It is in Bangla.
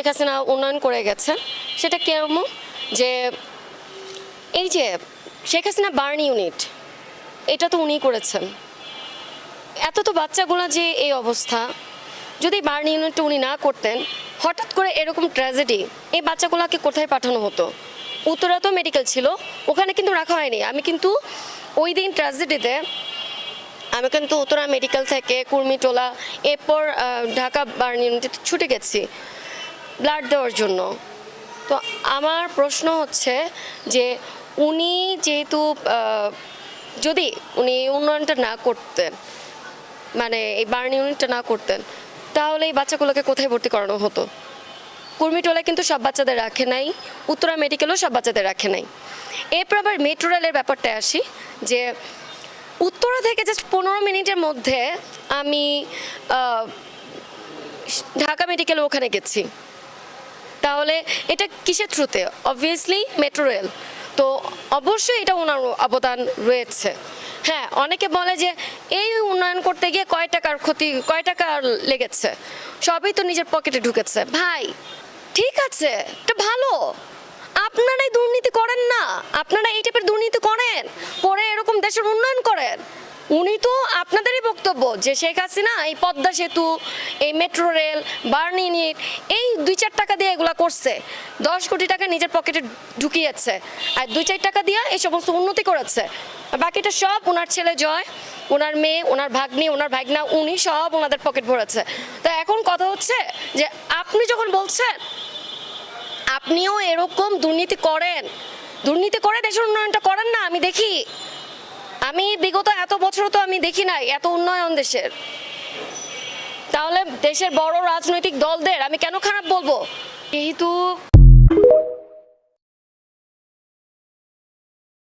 শেখ হাসিনা উন্নয়ন করে গেছে সেটা কেমন যে এই যে শেখ হাসিনা বার্ন ইউনিট এটা তো উনিই করেছেন। এত তো বাচ্চাগুলো যে এই অবস্থা, যদি বার্ন ইউনিটটা উনি না করতেন, হঠাৎ করে এরকম ট্র্যাজেডি, এই বাচ্চাগুলোকে কোথায় পাঠানো হতো? উত্তরা তো মেডিকেল ছিল, ওখানে কিন্তু রাখা হয়নি। আমি কিন্তু ওই দিন ট্র্যাজেডিতে আমি কিন্তু উত্তরা মেডিকেল থেকে কুর্মিটোলা এরপর ঢাকা বার্ন ইউনিটে ছুটে গেছি ব্লাড দেওয়ার জন্য। তো আমার প্রশ্ন হচ্ছে যে উনি যেহেতু যদি উনি উন্নয়নটা না করতেন, মানে এই বার্ন ইউনিটটা না করতেন, তাহলে এই বাচ্চাগুলোকে কোথায় ভর্তি করানো হতো? কুর্মিটোলায় কিন্তু সব বাচ্চাদের রাখে নাই, উত্তরা মেডিকেলও সব বাচ্চাদের রাখে নাই। এরপর আবার মেট্রো রেলের ব্যাপারটায় আসি, যে উত্তরা থেকে জাস্ট 15 মিনিটের মধ্যে আমি ঢাকা মেডিকেলে ওখানে গেছি। তাহলে এটা কিসের থ্রুতে? Obviously metro rail. তো অবশ্যই এটা ওনার অবদান রয়েছে। হ্যাঁ, অনেকে বলে যে এই উন্নয়ন করতে গিয়ে কয় টাকা লেগেছে, সবই তো নিজের পকেটে ঢুকেছে। ভাই ঠিক আছে, এটা ভালো, আপনারাই দুর্নীতি করেন না, আপনারা এই টাইপের দুর্নীতি করেন, করে এরকম দেশের উন্নয়ন করেন। উনি তো আপনাদেরই বক্তব্য যে শেখ হাসিনা এই পদ্মা সেতু, এই মেট্রো রেল, বার্ন ইউনিট, এই 2-4 টাকা দিয়ে এগুলা করছে, 10 কোটি টাকা নিজের পকেটে ঢুকিয়েছে, আর 2-4 টাকা দিয়ে এই সমস্ত উন্নতি করেছে। বাকিটা সব ওনার ছেলে জয়, ওনার মেয়ে, ওনার ভাগ্নি, ওনার ভাগনা, উনি সব ওনাদের পকেট ভরেছে। তো এখন কথা হচ্ছে যে আপনি যখন বলছেন আপনিও এরকম দুর্নীতি করেন, দুর্নীতি করে দেশের উন্নয়নটা করেন না, আমি দেখি। আমি বিগত এত বছর তো আমি দেখি নাই এত উন্নয়ন দেশের। তাহলে দেশের বড় রাজনৈতিক দলদের আমি কেন খারাপ বলবো? যেহেতু